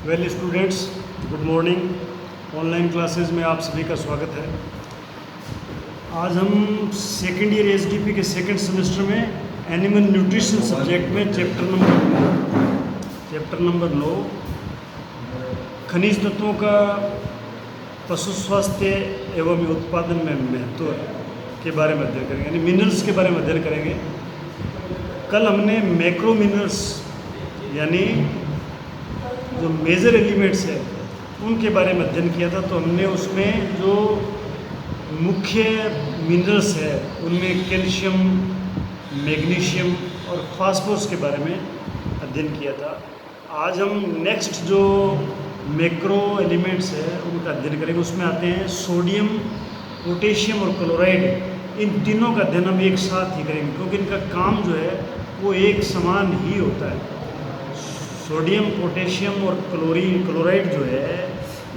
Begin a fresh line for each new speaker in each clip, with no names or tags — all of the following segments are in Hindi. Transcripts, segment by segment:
Well students, good morning. Online classes में आप सभी का स्वागत है। आज हम सेकेंड ईयर एसडीपी के सेकेंड सेमेस्टर में एनिमल न्यूट्रिशन सब्जेक्ट में चैप्टर नंबर 9 खनिज तत्वों का पशु स्वास्थ्य एवं उत्पादन में महत्व के बारे में अध्ययन करेंगे, यानी मिनरल्स के बारे में अध्ययन करेंगे। कल हमने मैक्रो मिनरल्स यानी जो मेजर एलिमेंट्स है उनके बारे में अध्ययन किया था। तो हमने उसमें जो मुख्य मिनरल्स है उनमें कैल्शियम, मैग्नीशियम और फास्फोरस के बारे में अध्ययन किया था। आज हम नेक्स्ट जो मैक्रो एलिमेंट्स है उनका अध्ययन करेंगे। उसमें आते हैं सोडियम, पोटेशियम और क्लोराइड। इन तीनों का अध्ययन हम एक साथ ही करेंगे क्योंकि इनका काम जो है वो एक समान ही होता है। सोडियम, पोटेशियम और क्लोराइड जो है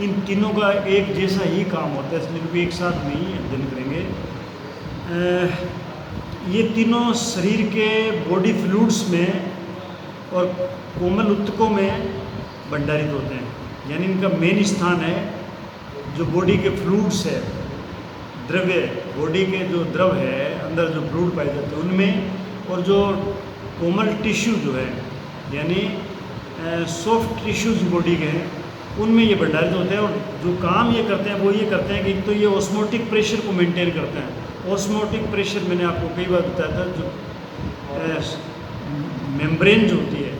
इन तीनों का एक जैसा ही काम होता है, इसलिए भी एक साथ में ही अध्ययन करेंगे। ये तीनों शरीर के बॉडी फ्लूइड्स में और कोमल ऊतकों में भंडारित होते हैं, यानी इनका मेन स्थान है जो बॉडी के फ्लूइड्स है, द्रव्य, बॉडी के जो द्रव है अंदर जो फ्लूइड पाए जाते हैं उनमें, और जो कोमल टिश्यू जो है यानी सॉफ्ट टिश्यूज बॉडी के हैं उनमें ये भंडारित होते हैं। और जो काम ये करते हैं वो ये करते हैं कि एक तो ये ऑस्मोटिक प्रेशर को मेंटेन करते हैं। ऑस्मोटिक प्रेशर मैंने आपको कई बार बताया था, जो मेम्ब्रेन जो होती है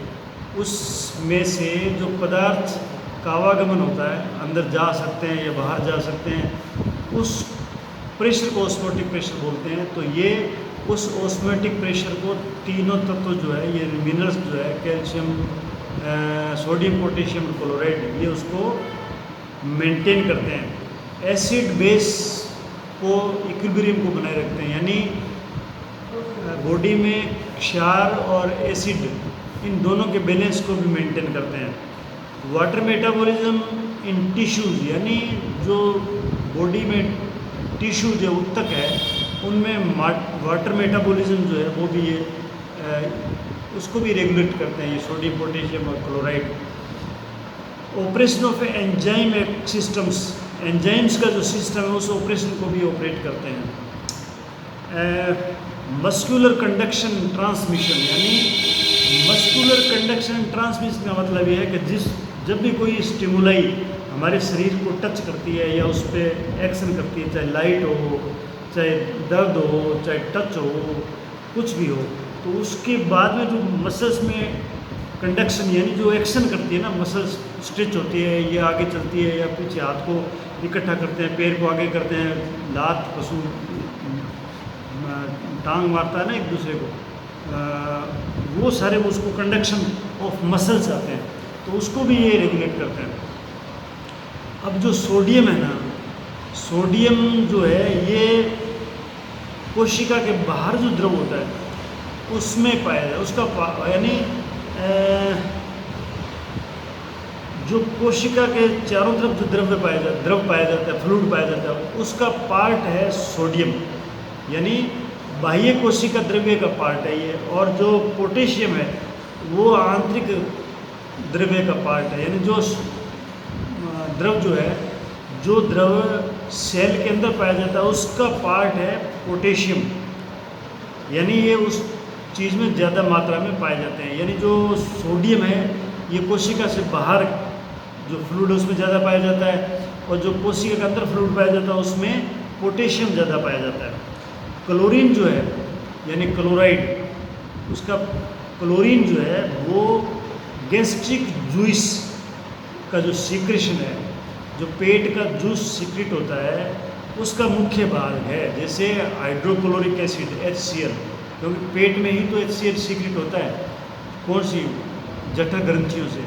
उसमें से जो पदार्थ का आवागमन होता है, अंदर जा सकते हैं या बाहर जा सकते हैं, उस प्रेशर को ऑस्मोटिक प्रेशर बोलते हैं। तो ये उस ऑस्मोटिक प्रेशर को तीनों तत्व जो है, ये मिनरल्स जो है कैल्शियम, सोडियम, पोटेशियम, क्लोराइड, ये उसको मेंटेन करते हैं। एसिड बेस को इक्विलिब्रियम को बनाए रखते हैं, यानी बॉडी में क्षार और एसिड इन दोनों के बैलेंस को भी मेंटेन करते हैं। वाटर मेटाबॉलिज्म इन टिश्यूज, यानी जो बॉडी में टिश्यू जो ऊतक है उनमें वाटर मेटाबॉलिज्म जो है वो भी ये उसको भी रेगुलेट करते हैं, ये सोडियम, पोटेशियम और chloride. Operation of enzyme systems, enzymes का जो सिस्टम है उस ऑपरेशन को भी ऑपरेट करते हैं। मस्कुलर कंडक्शन ट्रांसमिशन, यानी मस्कुलर कंडक्शन ट्रांसमिशन का मतलब ये है कि जब भी कोई स्टिमुलाई हमारे शरीर को टच करती है या उस पर एक्शन करती है, चाहे लाइट हो, चाहे दर्द हो, चाहे टच हो, कुछ भी हो, तो उसके बाद में जो मसल्स में कंडक्शन यानी जो एक्शन करती है ना, मसल्स स्ट्रेच होती है, ये आगे चलती है या पीछे हाथ को इकट्ठा करते हैं, पैर को आगे करते हैं, लात पशु टांग मारता है ना एक दूसरे को, वो सारे उसको कंडक्शन ऑफ मसल्स आते हैं, तो उसको भी ये रेगुलेट करते हैं। अब जो सोडियम है ना, सोडियम जो है ये कोशिका के बाहर जो द्रव होता है उसमें पाया जाए, उसका यानी जो कोशिका के चारों तरफ जो द्रव पाया जाता है, फ्लूइड पाया जाता है, उसका पार्ट है सोडियम, यानी बाह्य कोशिका द्रव्य का पार्ट है ये। और जो पोटेशियम है वो आंतरिक द्रव्य का पार्ट है, यानी जो द्रव जो है, जो द्रव सेल के अंदर पाया जाता है उसका पार्ट है पोटेशियम, यानी ये उस चीज़ में ज़्यादा मात्रा में पाए जाते हैं। यानी जो सोडियम है ये कोशिका से बाहर जो फ्लूइड है उसमें ज़्यादा पाया जाता है, और जो कोशिका के अंदर फ्लूइड पाया जाता है उसमें पोटेशियम ज़्यादा पाया जाता है। क्लोरीन जो है यानी क्लोराइड, उसका क्लोरीन जो है वो गैस्ट्रिक जूस का जो सीक्रेशन है, जो पेट का जूस सीक्रेट होता है उसका मुख्य भाग है। जैसे हाइड्रोक्लोरिक एसिड HCl, क्योंकि पेट में ही तो HCl सीक्रेट होता है, कौन सी, जठर ग्रंथियों से।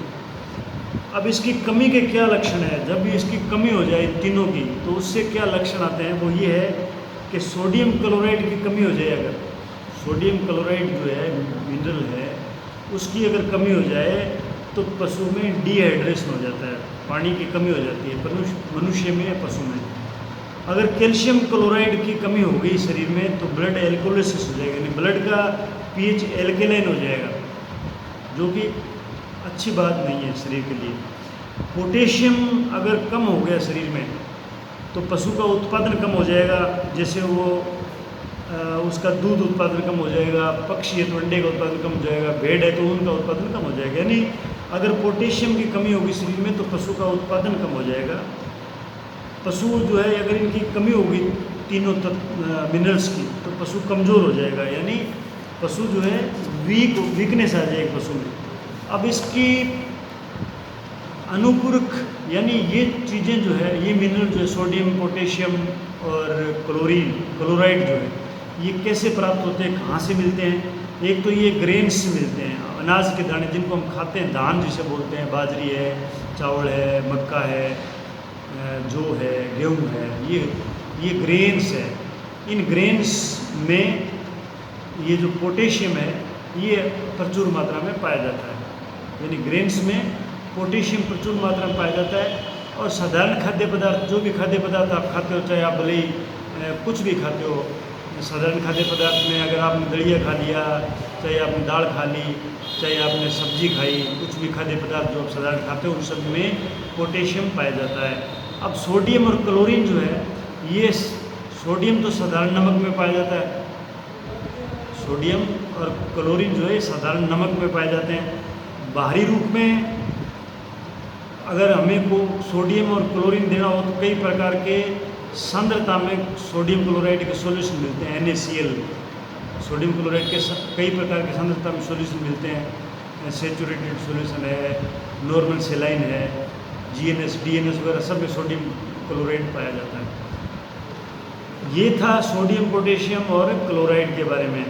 अब इसकी कमी के क्या लक्षण है, जब भी इसकी कमी हो जाए तीनों की तो उससे क्या लक्षण आते हैं, वो ये है कि सोडियम क्लोराइड की कमी हो जाए। अगर सोडियम क्लोराइड जो है मिनरल है उसकी अगर कमी हो जाए तो पशु में डिहाइड्रेशन हो जाता है, पानी की कमी हो जाती है मनुष्य में या पशु में। अगर कैल्शियम क्लोराइड की कमी हो गई शरीर में तो ब्लड एल्कोलिसिस हो जाएगा, यानी ब्लड का pH एल्केलाइन हो जाएगा, जो कि अच्छी बात नहीं है शरीर के लिए। पोटेशियम अगर कम हो गया शरीर में तो पशु का उत्पादन कम हो जाएगा, जैसे वो उसका दूध उत्पादन कम हो जाएगा, पक्षी है तो अंडे का उत्पादन कम हो जाएगा, भेड़ है तो ऊन का उत्पादन कम हो जाएगा। यानी अगर पोटेशियम की कमी होगी शरीर में तो पशु का उत्पादन कम हो जाएगा। पशु जो है अगर इनकी कमी होगी तीनों मिनरल्स की तो पशु कमज़ोर हो जाएगा, यानी पशु जो है वीकनेस आ जाएगी पशु में। अब इसकी अनुपूरक यानी ये चीज़ें जो है, ये मिनरल जो है सोडियम, पोटेशियम और क्लोराइड जो है, ये कैसे प्राप्त होते हैं, कहाँ से मिलते हैं? एक तो ये ग्रेन्स से मिलते हैं, अनाज के दाने जिनको हम खाते हैं, धान जिसे बोलते हैं, बाजरी है, चावल है, मक्का है, जौ है, गेहूँ है, ये ग्रेन्स है। इन ग्रेन्स में ये जो पोटेशियम है ये प्रचुर मात्रा में पाया जाता है, यानी ग्रेन्स में पोटेशियम प्रचुर मात्रा में पाया जाता है। और साधारण खाद्य पदार्थ, जो भी खाद्य पदार्थ आप खाते हो, चाहे आप भले ही कुछ भी खाते हो, साधारण खाद्य पदार्थ में अगर आपने दलिया खा लिया, चाहे आपने दाल खा ली, चाहे आपने सब्जी खाई, कुछ भी खाद्य पदार्थ जो आप साधारण खाते हो उन सब में पोटेशियम पाया जाता है। अब सोडियम और क्लोरीन जो है, ये सोडियम तो साधारण नमक में पाया जाता है, सोडियम और क्लोरीन जो है साधारण नमक में पाए जाते हैं। बाहरी रूप में अगर हमें को सोडियम और क्लोरीन देना हो तो कई प्रकार के सांद्रता में सोडियम क्लोराइड के सॉल्यूशन मिलते हैं, NaCl। सोडियम क्लोराइड के कई प्रकार के सांद्रता में सॉल्यूशन मिलते हैं, सेचुरेटेड सॉल्यूशन है, नॉर्मल सेलाइन है, GNS, DNS वगैरह सब में सोडियम क्लोराइड पाया जाता है। ये था सोडियम, पोटेशियम और क्लोराइड के बारे में।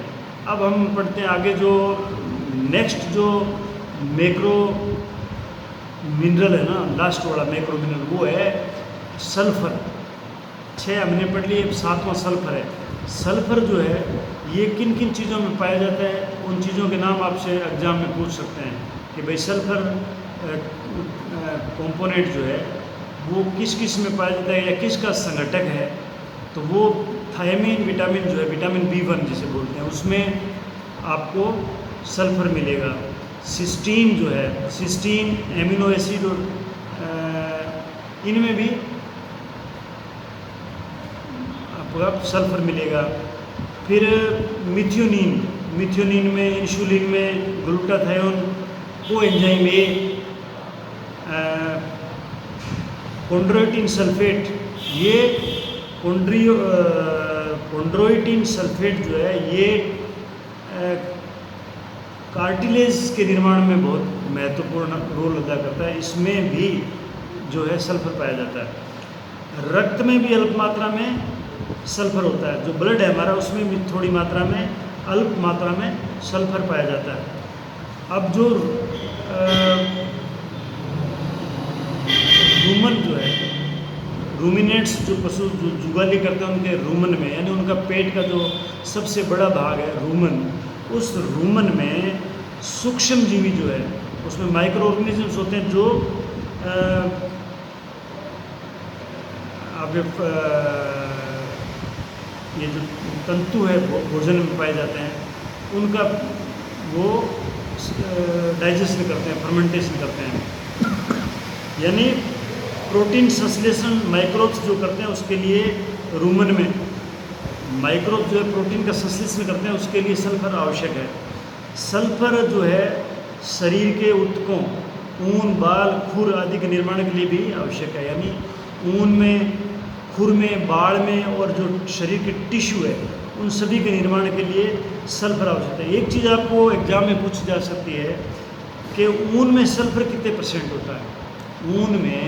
अब हम पढ़ते हैं आगे, जो नेक्स्ट जो मैक्रो मिनरल है ना, लास्ट वाला मैक्रो मिनरल, वो है सल्फर। 6 हमने पढ़ लिए, 7वां सल्फर है। सल्फर जो है ये किन किन चीज़ों में पाया जाता है, उन चीज़ों के नाम आपसे एग्ज़ाम में पूछ सकते हैं कि भाई सल्फर कंपोनेंट जो है वो किस किस में पाया जाता है या किसका संघटक है। तो वो थायमीन विटामिन जो है, विटामिन B1 जिसे बोलते हैं, उसमें आपको सल्फर मिलेगा। सिस्टीन जो है, सिस्टीन, एमिनो एसिड और इनमें भी आपको सल्फर मिलेगा। फिर मिथ्योनिन, मिथ्योनिन में, इंसुलिन में, glutathione, coenzyme A, chondroitin sulphate, ये कॉन्ड्रोइटिन सल्फेट जो है ये कार्टिलेज के निर्माण में बहुत महत्वपूर्ण रोल अदा करता है। इसमें भी जो है सल्फर पाया जाता है। रक्त में भी अल्प मात्रा में सल्फर होता है, जो ब्लड है हमारा उसमें भी थोड़ी मात्रा में, अल्प मात्रा में सल्फर पाया जाता है। अब जो रूमन जो है, रूमिनेट्स जो पशु जो जुगाली करते हैं उनके रूमन में, यानी उनका पेट का जो सबसे बड़ा भाग है रूमन, उस रूमन में सूक्ष्म जीवी जो है उसमें माइक्रो ऑर्गेनिजम्स होते हैं जो आपके ये जो तंतु है भोजन में पाए जाते हैं, उनका वो डाइजेशन करते हैं, फर्मेंटेशन करते हैं। यानी प्रोटीन संश्लेषण माइक्रोब्स जो करते हैं उसके लिए रूमन में माइक्रोब जो है प्रोटीन का संश्लेषण करते हैं, उसके लिए सल्फर आवश्यक है। सल्फर जो है शरीर के ऊतकों, ऊन, बाल, खुर आदि के निर्माण के लिए भी आवश्यक है। यानी ऊन में, खुर में, बाल में और जो शरीर के टिश्यू है उन सभी के निर्माण के लिए सल्फर आवश्यक है। एक चीज़ आपको एग्जाम में पूछी जा सकती है कि ऊन में सल्फर कितने % होता है। ऊन में,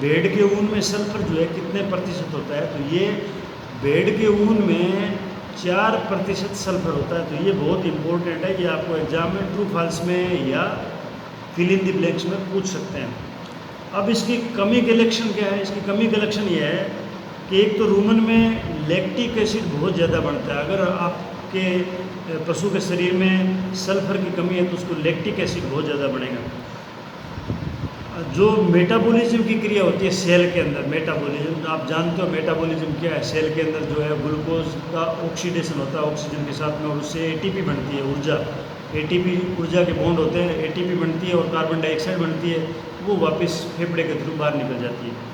भेड़ के ऊन में सल्फर जो है कितने % होता है, तो ये भेड़ के ऊन में 4% सल्फर होता है। तो ये बहुत इंपॉर्टेंट है, ये आपको एग्जाम में ट्रू फॉल्स में या फिल इन द ब्लैंक्स में पूछ सकते हैं। अब इसकी कमी के लक्षण क्या है? इसकी कमी का लक्षण ये है कि एक तो रूमन में लैक्टिक एसिड बहुत ज़्यादा बनता है। अगर आपके पशु के शरीर में सल्फर की कमी है तो उसको लैक्टिक एसिड बहुत ज़्यादा बनेगा। जो मेटाबॉलिज्म की क्रिया होती है सेल के अंदर, मेटाबॉलिज्म आप जानते हो मेटाबॉलिज्म क्या है। सेल के अंदर जो है ग्लूकोज का ऑक्सीडेशन होता है ऑक्सीजन के साथ में, और उससे ATP बनती है, ऊर्जा। ATP ऊर्जा के बॉन्ड होते हैं, ATP बनती है और कार्बन डाइऑक्साइड बनती है। वो वापस फेफड़े के थ्रू बाहर निकल जाती है।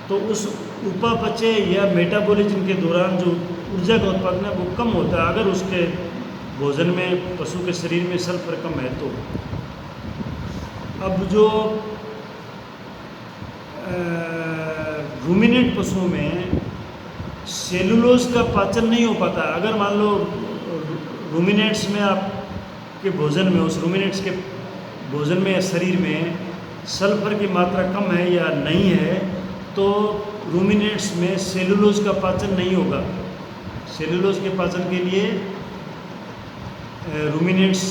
तो उस उपापचय या मेटाबॉलिज्म के दौरान जो ऊर्जा का उत्पादन है वो कम होता है अगर उसके भोजन में, पशु के शरीर में सल्फर कम है तो। अब जो रूमिनेंट पशुओं में सेलुलोज का पाचन नहीं हो पाता। अगर मान लो रूमिनेंट्स में आपके भोजन में, उस रूमिनेंट्स के भोजन में या शरीर में सल्फर की मात्रा कम है या नहीं है, तो रूमिनेंट्स में सेलुलोज का पाचन नहीं होगा। सेलुलोज के पाचन के लिए रूमिनेंट्स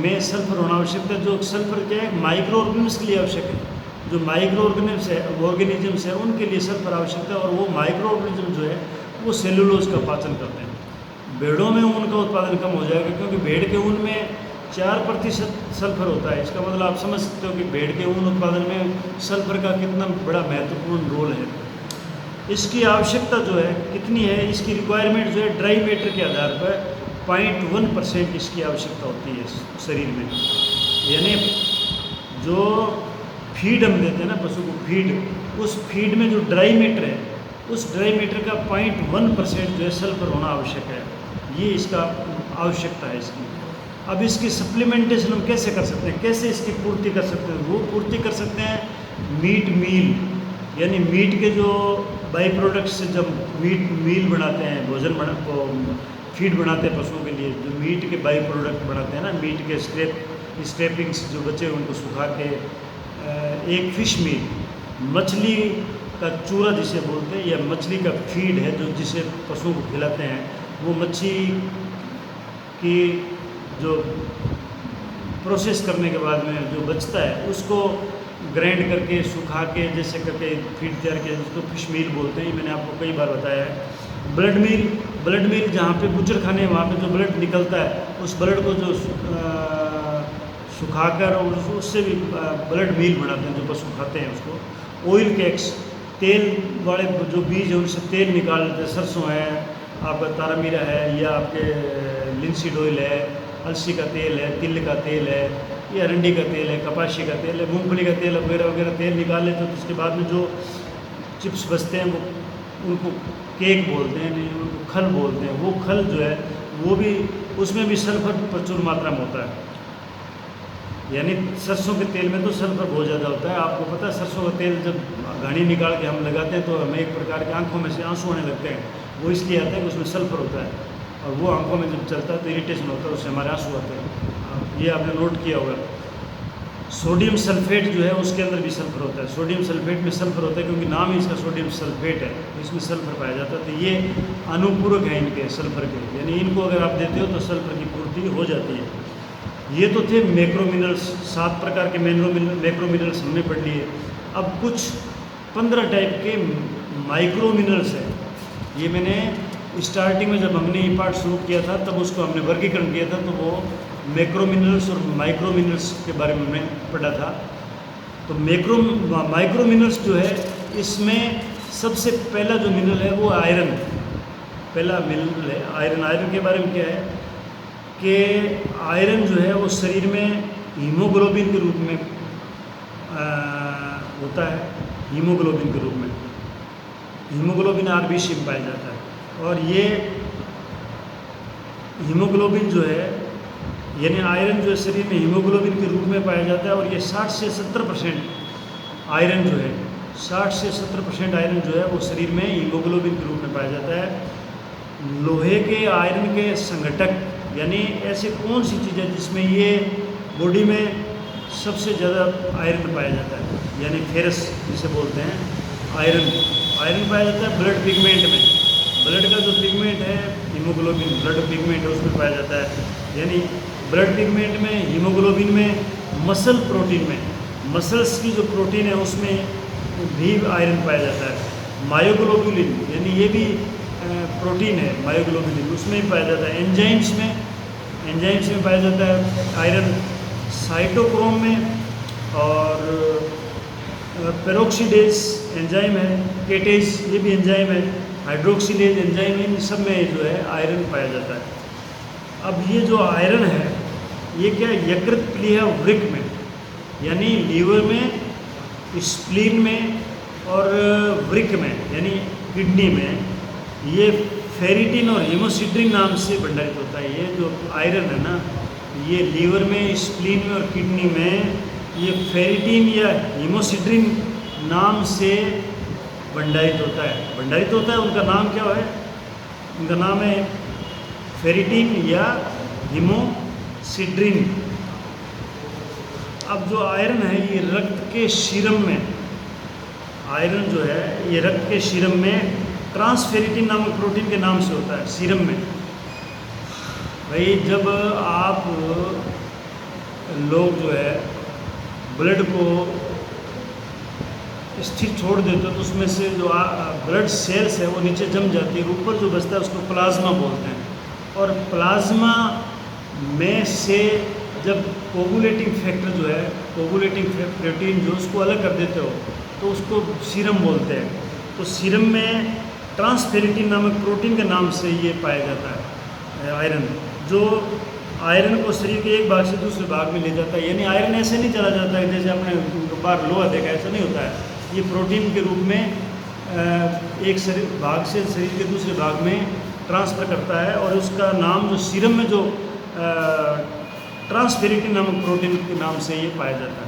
में सल्फर होना आवश्यक है। जो सल्फर क्या है, माइक्रो ऑर्गेनिम्स के लिए आवश्यक है। जो माइक्रो ऑर्गेनिजम्स है उनके लिए सल्फर आवश्यक है, और वो माइक्रो ऑर्गेनिज्म जो है वो सेलुलोज का पाचन करते हैं। भेड़ों में ऊन का उत्पादन कम हो जाएगा, क्योंकि भेड़ के ऊन में 4% सल्फर होता है। इसका मतलब आप समझ सकते हो कि भेड़ के ऊन उत्पादन में सल्फर का कितना बड़ा महत्वपूर्ण रोल है। इसकी आवश्यकता जो है कितनी है, इसकी रिक्वायरमेंट जो है ड्राई मैटर के आधार पर 0.1% इसकी आवश्यकता होती है शरीर में। यानी जो फीड हम देते हैं ना पशु को, फीड, उस फीड में जो ड्राई मैटर है, उस ड्राई मैटर का 0.1% जो है सल्फर होना आवश्यक है। ये इसका आवश्यकता है इसकी। अब इसकी सप्लीमेंटेशन हम कैसे कर सकते हैं, कैसे इसकी पूर्ति कर सकते हैं? वो पूर्ति कर सकते हैं मीट मील, यानी मीट के जो बाई प्रोडक्ट्स से जब मीट मील बनाते हैं, फीड बनाते हैं पशुओं के लिए, जो मीट के बाई प्रोडक्ट बनाते हैं ना, मीट के स्ट्रेपिंग्स जो बचे उनको सुखा के, एक फ़िश मील, मछली का चूरा जिसे बोलते हैं, या मछली का फीड है जो जिसे पशुओं को खिलाते हैं, वो मच्छी की जो प्रोसेस करने के बाद में जो बचता है उसको ग्राइंड करके, सुखा के, जैसे करके फीड तैयार किया, उसको फिश मील बोलते हैं। मैंने आपको कई बार बताया है। ब्लड मील जहाँ पे बुचर खाने हैं वहाँ पे जो ब्लड निकलता है, उस ब्लड को जो सुखाकर और उससे भी ब्लड मील बनाते हैं जो पशु खाते हैं उसको। ऑयल केक्स, तेल वाले जो बीज हैं उनसे तेल निकाल लेते हैं। सरसों है, आपका तारामीरा है, या आपके लिंसीड ऑयल है, अलसी का तेल है, तिल का तेल है, या अरंडी का तेल है, कपाशी का तेल है, मूंगफली का तेल वगैरह वगैरह तेल निकाल लेते हैं। तो उसके बाद में जो चिप्स बचते हैं वो उनको केक बोलते हैं, नहीं उनको खल बोलते हैं। वो खल जो है वो भी, उसमें भी सल्फर प्रचुर मात्रा में होता है। यानी सरसों के तेल में तो सल्फर बहुत ज़्यादा होता है। आपको पता है सरसों का तेल जब घानी निकाल के हम लगाते हैं तो हमें एक प्रकार के आंखों में से आंसू आने लगते हैं। वो इसलिए आता है कि उसमें सल्फर होता है, और वो आंखों में जब चलता है तो इरिटेशन होता है, उससे हमारे आंसू आते हैं। ये आपने नोट किया होगा। सोडियम सल्फेट जो है उसके अंदर भी सल्फर होता है। सोडियम सल्फेट में सल्फर होता है क्योंकि नाम ही इसका सोडियम सल्फेट है, इसमें सल्फर पाया जाता है। तो ये अनुपूरक है इनके सल्फर के, यानी इनको अगर आप देते हो तो सल्फर की पूर्ति हो जाती है। ये तो थे मैक्रो मिनरल्स, 7 प्रकार के मैक्रो मिनरल्स हमने पढ़ लिए। अब कुछ 15 टाइप के माइक्रो मिनरल्स हैं। ये मैंने स्टार्टिंग में जब हमने ये पार्ट शुरू किया था तब उसको हमने वर्गीकरण किया था, तो वो मैक्रो मिनरल्स और माइक्रो मिनरल्स के बारे में हमने पढ़ा था। तो माइक्रो मिनरल्स जो है, इसमें सबसे पहला जो मिनरल है वो आयरन, पहला मिनरल है आयरन। आयरन के बारे में क्या है कि आयरन जो है वो शरीर में हीमोग्लोबिन के रूप में होता है। हीमोग्लोबिन के रूप में, हीमोग्लोबिन आरबीसी में पाया जाता है। और ये हीमोग्लोबिन जो है, यानी आयरन जो है शरीर में हीमोग्लोबिन के रूप में पाया जाता है। और ये 60 से 70% आयरन जो है, 60 से 70% आयरन जो है वो शरीर में हीमोग्लोबिन के रूप में पाया जाता है। लोहे के आयरन के संघटक, यानी ऐसी कौन सी चीज़ है जिसमें ये बॉडी में सबसे ज़्यादा आयरन पाया जाता है, यानी फेरस जिसे बोलते हैं, आयरन पाया जाता है ब्लड पिगमेंट में। ब्लड का जो पिगमेंट है हीमोग्लोबिन, ब्लड पिगमेंट है उसमें पाया जाता है। यानी ब्लड पिगमेंट में, हीमोग्लोबिन में, मसल प्रोटीन में, मसल्स की जो प्रोटीन है उसमें भी आयरन पाया जाता है। मायोग्लोबुलिन, यानी ये भी प्रोटीन है, मायोग्लोबुलिन उसमें भी पाया जाता है। एंजाइम्स में पाया जाता है आयरन, साइटोक्रोम में, और पेरोक्सीडेज एंजाइम है, केटेज ये भी एंजाइम है, हाइड्रोक्सिलेज एंजाइम, इन सब में जो है आयरन पाया जाता है। अब ये जो आयरन है ये क्या, यकृत प्लीहा वृक्क में, यानी लीवर में स्प्लीन में और वृक में यानी किडनी में ये फेरिटिन और हीमोसिड्रिन नाम से भंडारित होता है। ये जो आयरन है ना, ये लीवर में, स्प्लीन में और किडनी में ये फेरिटिन या हीमोसिड्रिन नाम से भंडारित होता है। उनका नाम क्या है? उनका नाम है फेरिटिन या हीमोसिड्रिन। अब जो आयरन है ये रक्त के सीरम में, आयरन जो है ये रक्त के सीरम में ट्रांसफेरिटिन नामक प्रोटीन के नाम से होता है सीरम में। भाई जब आप लोग जो है ब्लड को स्थिर छोड़ देते हो तो उसमें से जो ब्लड सेल्स है वो नीचे जम जाती है, ऊपर जो बचता है उसको प्लाज्मा बोलते हैं। और प्लाज्मा में से जब कोगुलेटिंग फैक्टर जो है, कोगुलेटिंग प्रोटीन जो उसको अलग कर देते हो तो उसको सीरम बोलते हैं। तो सीरम में ट्रांसफेरिटिन नामक प्रोटीन के नाम से ये पाया जाता है आयरन, जो आयरन को शरीर के एक भाग से दूसरे भाग में ले जाता है। यानी आयरन ऐसे नहीं चला जाता है जैसे आपने बार लोहा देखा, ऐसा नहीं होता है। ये प्रोटीन के रूप में एक शरीर भाग से शरीर के दूसरे भाग में ट्रांसफ़र करता है और उसका नाम जो सीरम में जो ट्रांसफेरिटिन नामक प्रोटीन के नाम से ये पाया जाता है।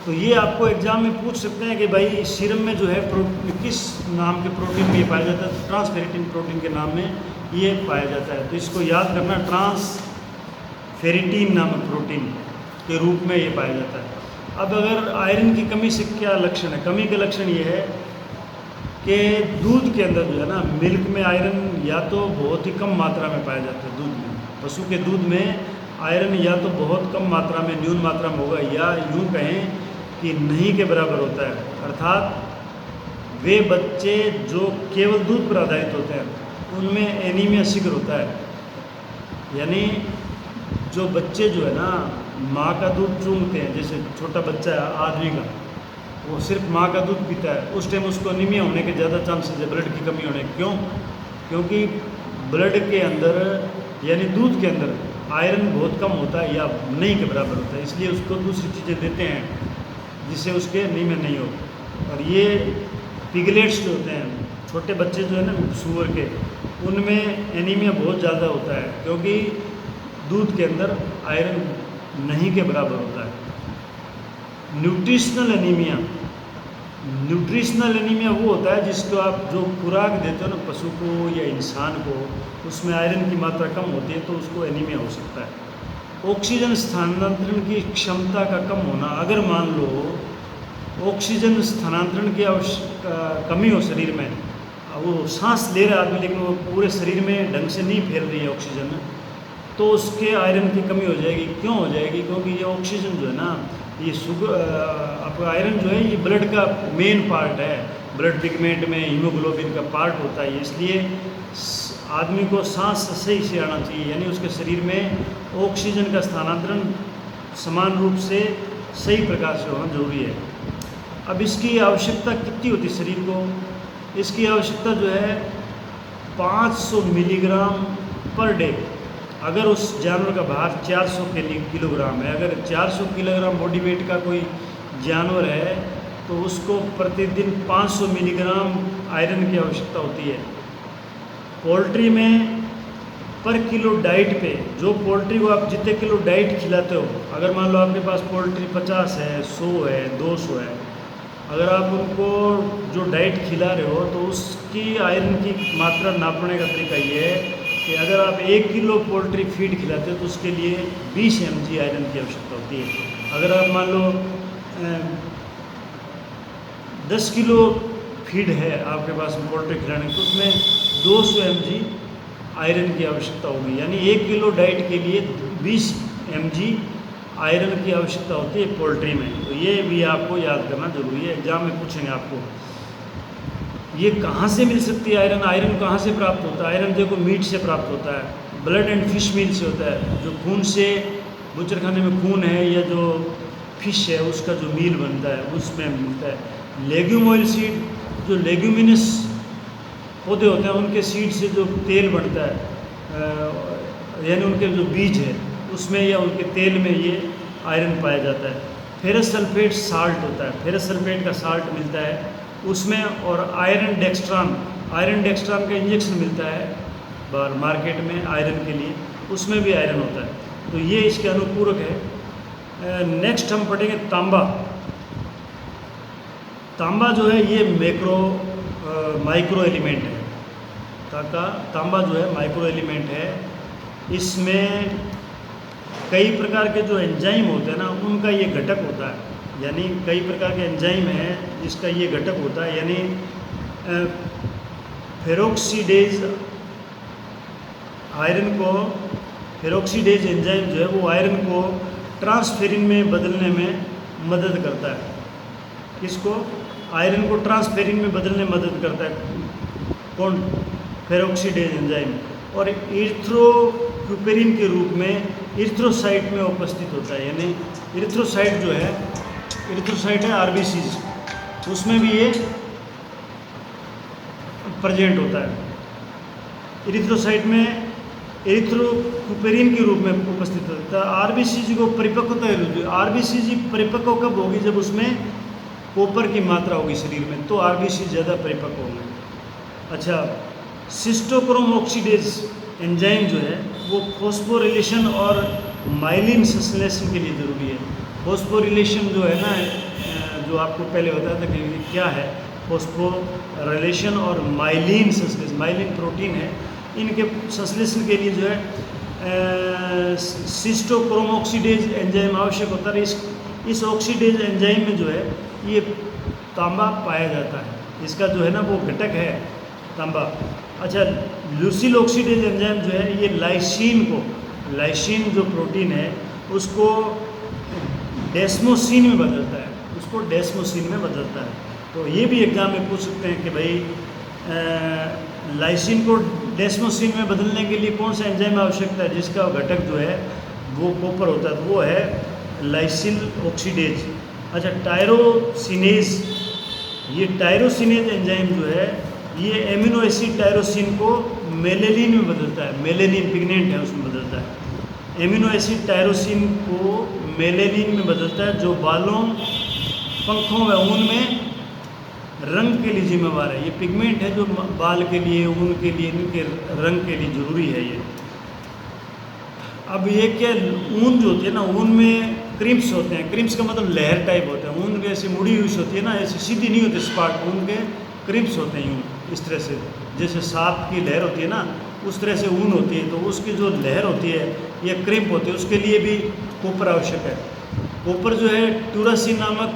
तो ये आपको एग्जाम में पूछ सकते हैं कि भाई सीरम में जो है किस नाम के प्रोटीन में ये पाया जाता है? तो ट्रांसफेरिटिन प्रोटीन के नाम में ये पाया जाता है। तो इसको याद करना, ट्रांसफेरिटिन नामक प्रोटीन के रूप में ये पाया जाता है। अब अगर आयरन की कमी से क्या लक्षण है? कमी के लक्षण ये है कि दूध के अंदर जो है ना, मिल्क में आयरन या तो बहुत ही कम मात्रा में पाया जाता है। दूध में, पशु के दूध में आयरन या तो बहुत कम मात्रा में, न्यून मात्रा में होगा, या यूँ कहें कि नहीं के बराबर होता है। अर्थात वे बच्चे जो केवल दूध पर आधारित होते हैं उनमें एनीमिया शीघ्र होता है। यानी जो बच्चे जो है ना माँ का दूध चूंघते हैं, जैसे छोटा बच्चा है आदमी का, वो सिर्फ माँ का दूध पीता है, उस टाइम उसको एनीमिया होने के ज़्यादा चांसेस है, ब्लड की कमी होने। क्यों? क्योंकि ब्लड के अंदर यानी दूध के अंदर आयरन बहुत कम होता है या नहीं के बराबर होता है, इसलिए उसको दूसरी चीज़ें देते हैं जिससे उसके एनीमिया नहीं हो। और ये पिगलेट्स जो होते हैं, छोटे बच्चे जो है ना सूअर के, उनमें एनीमिया बहुत ज़्यादा होता है क्योंकि दूध के अंदर आयरन नहीं के बराबर होता है। न्यूट्रिशनल एनीमिया, न्यूट्रिशनल एनीमिया वो होता है जिसको आप जो खुराक देते हो ना पशु को या इंसान को, उसमें आयरन की मात्रा कम होती है तो उसको एनीमिया हो सकता है। ऑक्सीजन स्थानांतरण की क्षमता का कम होना, अगर मान लो ऑक्सीजन स्थानांतरण की कमी हो शरीर में, वो सांस ले रहा है आदमी लेकिन वो पूरे शरीर में ढंग से नहीं फैल रही है ऑक्सीजन, तो उसके आयरन की कमी हो जाएगी। क्यों हो जाएगी? क्योंकि ये ऑक्सीजन जो है ना, ये आपका आयरन जो है ये ब्लड का मेन पार्ट है, ब्लड पिगमेंट में हीमोग्लोबिन का पार्ट होता है, इसलिए आदमी को सांस सही से आना चाहिए। यानी उसके शरीर में ऑक्सीजन का स्थानांतरण समान रूप से सही प्रकार से होना जरूरी है। अब इसकी आवश्यकता कितनी होती है शरीर को? इसकी आवश्यकता जो है 500 मिलीग्राम पर डे। अगर उस जानवर का भार 400 किलोग्राम है, अगर 400 किलोग्राम बॉडी वेट का कोई जानवर है तो उसको प्रतिदिन 500 मिलीग्राम आयरन की आवश्यकता होती है। पोल्ट्री में पर किलो डाइट पे, जो पोल्ट्री को आप जितने किलो डाइट खिलाते हो, अगर मान लो आपके पास पोल्ट्री 50 है, 100 है, 200 है, अगर आप उनको जो डाइट खिला रहे हो तो उसकी आयरन की मात्रा नापने का तरीका ये है कि अगर आप 1 किलो पोल्ट्री फीड खिलाते हो तो उसके लिए 20 mg आयरन की आवश्यकता होती है। अगर आप मान लो 10 किलो फीड है आपके पास पोल्ट्री खिलाने की, तो उसमें 200 mg आयरन की आवश्यकता होगी। यानी 1 किलो डाइट के लिए 20 mg आयरन की आवश्यकता होती है पोल्ट्री में। तो ये भी आपको याद करना जरूरी है, एग्जाम में पूछेंगे आपको। ये कहाँ से मिल सकती है आयरन? आयरन कहाँ से प्राप्त होता है? आयरन देखो मीट से प्राप्त होता है, ब्लड एंड फिश मील से होता है, जो खून से, बूचड़खाने में खून है या जो फिश है उसका जो मील बनता है उसमें मिलता है। लेग्यूम ऑयल सीड, जो लेग्यूमिनस पौधे होते हैं उनके सीड से जो तेल बनता है, यानी उनके जो बीज है उसमें या उनके तेल में ये आयरन पाया जाता है। फेरस सल्फेट साल्ट होता है, फेरस सल्फेट का साल्ट मिलता है उसमें, और आयरन डेक्स्ट्रान का इंजेक्शन मिलता है बाहर मार्केट में आयरन के लिए, उसमें भी आयरन होता है। तो ये इसके अनुपूरक है। नेक्स्ट हम पढ़ेंगे तांबा जो है ये माइक्रो एलिमेंट है। तांबा जो है माइक्रो एलिमेंट है। इसमें कई प्रकार के जो एंजाइम होते हैं ना उनका ये घटक होता है, यानी कई प्रकार के एंजाइम हैं जिसका ये घटक होता है, यानी फेरोक्सीडेज एंजाइम जो है वो आयरन को ट्रांसफेरिन में बदलने में मदद करता है। किसको? आयरन को ट्रांसफेरिन में बदलने में मदद करता है। कौन? फेरोक्सीडेज एंजाइम। और इरिथ्रोक्यूपेरिन के रूप में इरिथ्रोसाइट में उपस्थित होता है, यानी इरिथ्रोसाइट जो है, इरिथ्रोसाइट है आरबीसीज, उसमें भी ये प्रेजेंट होता है। इरिथ्रोसाइट में इरिथ्रोक्यूपेरिन के रूप में उपस्थित होता है। आरबीसीजी को परिपक्वता, आरबीसीजी परिपक्व कब होगी? जब उसमें कॉपर की मात्रा होगी शरीर में, तो आरबीसी ज़्यादा परिपक्व होंगे। अच्छा, सिस्टोक्रोम ऑक्सीडेज एंजाइम जो है वो फॉस्फोरिलेशन और माइलिन संश्लेषण के लिए ज़रूरी है। फॉस्फोरिलेशन जो है ना, जो आपको पहले बताया था कि क्या है फॉस्फोरिलेशन और माइलिन संश्लेषण, माइलिन प्रोटीन है, इनके संश्लेषण के लिए जो है सिस्टोक्रोम ऑक्सीडेज एंजाइम आवश्यक होता है। इस ऑक्सीडेज एंजाइम में जो है ये तांबा पाया जाता है, इसका जो है ना वो घटक है तांबा। अच्छा, ल्यूसिल ऑक्सीडेज एंजाइम जो है ये लाइसिन जो प्रोटीन है उसको डेस्मोसिन में बदलता है, तो ये भी एग्जाम में पूछ सकते हैं कि भाई लाइसिन को डेस्मोसिन में बदलने के लिए कौन सा एंजाइम आवश्यकता है जिसका घटक जो है वो कॉपर होता है, तो वो है लाइसिल ऑक्सीडेज। अच्छा, टायरोसिनेज एंजाइम जो है ये एमिनो एसिड टायरोसिन को मेलेनिन में बदलता है, मेलेनिन पिगमेंट है उसमें बदलता है, एमिनो एसिड टायरोसिन को मेलेनिन में बदलता है, जो बालों, पंखों व ऊन में रंग के लिए जिम्मेवार है। ये पिगमेंट है जो बाल के लिए, ऊन के लिए, इनके रंग के लिए ज़रूरी है ये। अब ये क्या, ऊन जो होती है ना, ऊन में क्रिम्स होते हैं, क्रिम्स का मतलब लहर टाइप होता है, ऊन ऐसे मुड़ी हुई होती है ना, ऐसे सीधी नहीं होती स्पॉट, ऊन के क्रिम्स होते हैं यूँ इस तरह से, जैसे सांप की लहर होती है ना उस तरह से ऊन होती है, तो उसकी जो लहर होती है या क्रिम्प होती है उसके लिए भी कॉपर आवश्यक है। कॉपर जो है ट्यूरासिन नामक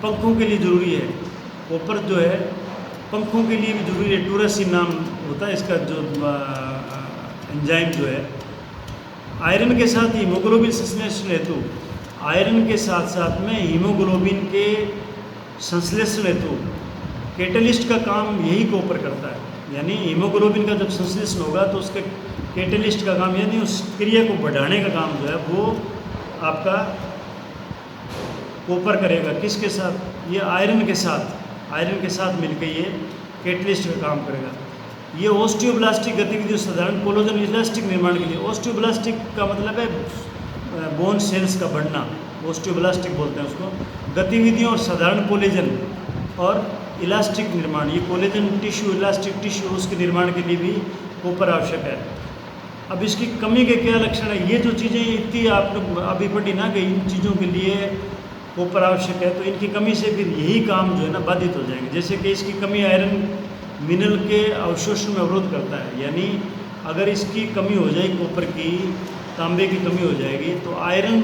पंखों के लिए ज़रूरी है, कॉपर जो है पंखों के लिए भी ज़रूरी है, ट्यूरासिन नाम होता है इसका जो एंजाइम जो है। आयरन के साथ हीमोग्लोबिन संश्लेषण हेतु, आयरन के साथ साथ में हीमोग्लोबिन के संश्लेषण हेतु कैटलिस्ट का काम यही कॉपर करता है, यानी हीमोग्लोबिन का जब संश्लेषण होगा तो उसके कैटलिस्ट का काम, यानी उस क्रिया को बढ़ाने का काम जो है वो आपका कॉपर करेगा। किसके साथ? ये आयरन के साथ मिलकर ये कैटलिस्ट का काम करेगा। ये ऑस्टियोब्लास्टिक गतिविधि, साधारण कोलेजन इलास्टिक निर्माण के लिए, ऑस्टियोब्लास्टिक का मतलब है बोन सेल्स का बढ़ना, ऑस्टियोब्लास्टिक बोलते हैं उसको, गतिविधियों और साधारण कोलेजन और इलास्टिक निर्माण, ये कोलेजन टिश्यू, इलास्टिक टिश्यू, उसके निर्माण के लिए भी कॉपर आवश्यक है। अब इसकी कमी के क्या लक्षण है? ये जो चीज़ें इतनी आप लोग अभी पढ़ी ना कि इन चीज़ों के लिए कॉपर आवश्यक है, तो इनकी कमी से फिर यही काम जो है ना बाधित हो जाएंगे। जैसे कि इसकी कमी आयरन मिनरल के अवशोषण में अवरोध करता है, यानी अगर इसकी कमी हो जाएगी, कॉपर की, तांबे की कमी हो जाएगी, तो आयरन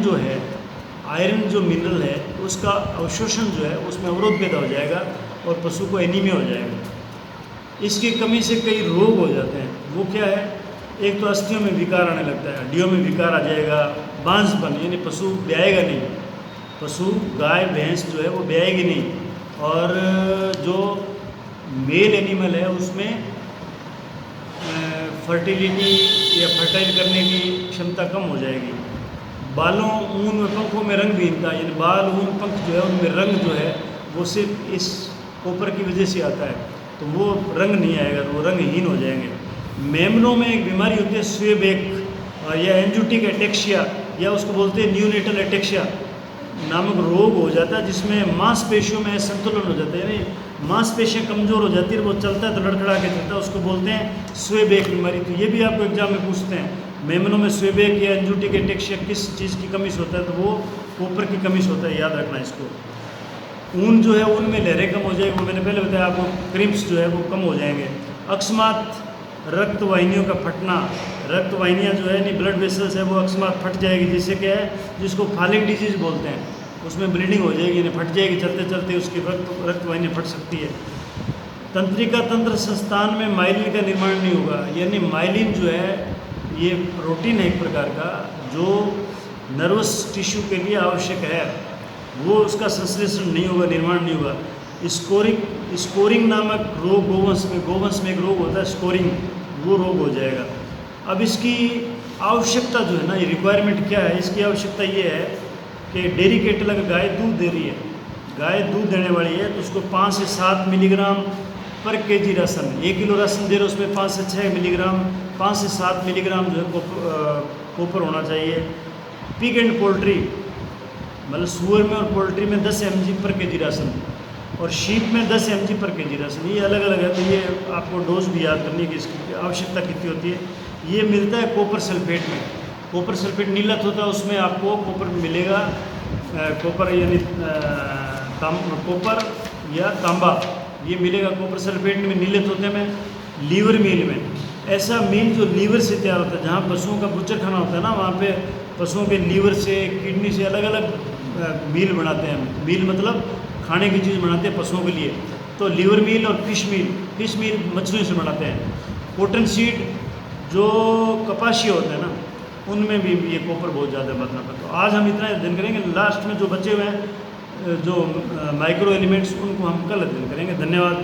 जो मिनरल है उसका अवशोषण जो है उसमें अवरोध पैदा हो जाएगा और पशु को एनीमिया हो जाएगा। इसकी कमी से कई रोग हो जाते हैं। वो क्या है? एक तो अस्थियों में विकार आने लगता है, हड्डियों में विकार आ जाएगा, बांझपन, यानी पशु ब्याएगा नहीं, पशु गाय भैंस जो है वो ब्याएगी नहीं, और जो मेल एनिमल है उसमें फर्टिलिटी या फर्टाइल करने की क्षमता कम हो जाएगी। बालों, ऊन व पंखों में रंग विहीनता, यानी बाल, ऊन, पंख जो है उनमें रंग जो है वो सिर्फ इस कॉपर की वजह से आता है, तो वो रंग नहीं आएगा, तो वो रंगहीन हो जाएंगे। मेमनों में एक बीमारी होती है स्वेबेक, और यह एंजुटिक एटेक्सिया, या उसको बोलते हैं न्यूनेटल एटेक्सिया नामक रोग हो जाता है, जिसमें मांसपेशियों में असंतुलन हो जाता है, यानी मांसपेशियाँ कमज़ोर हो जाती है, वो चलता है तो लड़खड़ा के चलता है, उसको बोलते हैं स्वेबेक बीमारी। तो ये भी आपको एग्जाम में पूछते हैं, मेमनों में स्वेबेक या एंजुटिक एटेक्सिया किस चीज़ की कमी से होता है, तो वो कॉपर की कमी से होता है, याद रखना इसको। ऊन जो है, ऊन में लहरें कम हो जाएगी, वो मैंने पहले बताया आपको, क्रिम्स जो है वो कम हो जाएंगे। अकस्मात रक्त वाहिनियों का फटना, रक्त वाहिनियाँ जो है नहीं ब्लड वेसल्स है वो अकस्मात फट जाएगी, जिससे क्या है, जिसको फॉलिंग डिजीज़ बोलते हैं, उसमें ब्लीडिंग हो जाएगी, यानी फट जाएगी, चलते चलते उसकी रक्त वाहिनियाँ फट सकती है। तंत्रिका तंत्र संस्थान में माइलिन का निर्माण नहीं होगा, यानी माइलिन जो है ये प्रोटीन है एक प्रकार का जो नर्वस टिश्यू के लिए आवश्यक है, वो उसका संश्लेषण नहीं होगा, निर्माण नहीं होगा। स्कोरिंग नामक रोग गोवंश में एक रोग होता है स्कोरिंग, वो रोग हो जाएगा। अब इसकी आवश्यकता जो है ना, ये रिक्वायरमेंट क्या है, इसकी आवश्यकता ये है कि डेयरी कैटल अगर गाय दूध दे रही है, गाय दूध देने वाली है, तो उसको 5 से 7 मिलीग्राम पर केजी राशन, 1 किलो राशन दे रहे हो उसमें 5 से 6 मिलीग्राम, 5 से 7 मिलीग्राम जो है कॉपर होना चाहिए। पिग एंड पोल्ट्री मतलब सुअर में और पोल्ट्री में 10 mg पर केजी राशन, और शीप में 10 mg पर केजी राशन, ये अलग अलग है, तो ये आपको डोज भी याद करनी है कि इसकी आवश्यकता कितनी होती है। ये मिलता है कॉपर सल्फेट में, कॉपर सल्फेट नीलत होता है, उसमें आपको कॉपर मिलेगा, कॉपर यानी कॉपर या तांबा, ये मिलेगा कॉपर सल्फेट में, नीलत होते में। लीवर मील में, ऐसा मील जो लीवर से तैयार होता है, जहाँ पशुओं का बुच्चर खाना होता है ना, वहाँ पे पशुओं के लीवर से, किडनी से अलग अलग मील बनाते हैं। मील मतलब खाने की चीज़ बनाते हैं पशुओं के लिए, तो लीवर मील और फिश मील मछलियों से बनाते हैं। कॉटन सीड जो कपाशिया होता है ना, उनमें भी ये कॉपर बहुत ज़्यादा मात्रा में। तो आज हम इतना अध्ययन करेंगे, लास्ट में जो बचे हुए हैं जो माइक्रो एलिमेंट्स, उनको हम कल अध्ययन करेंगे। धन्यवाद।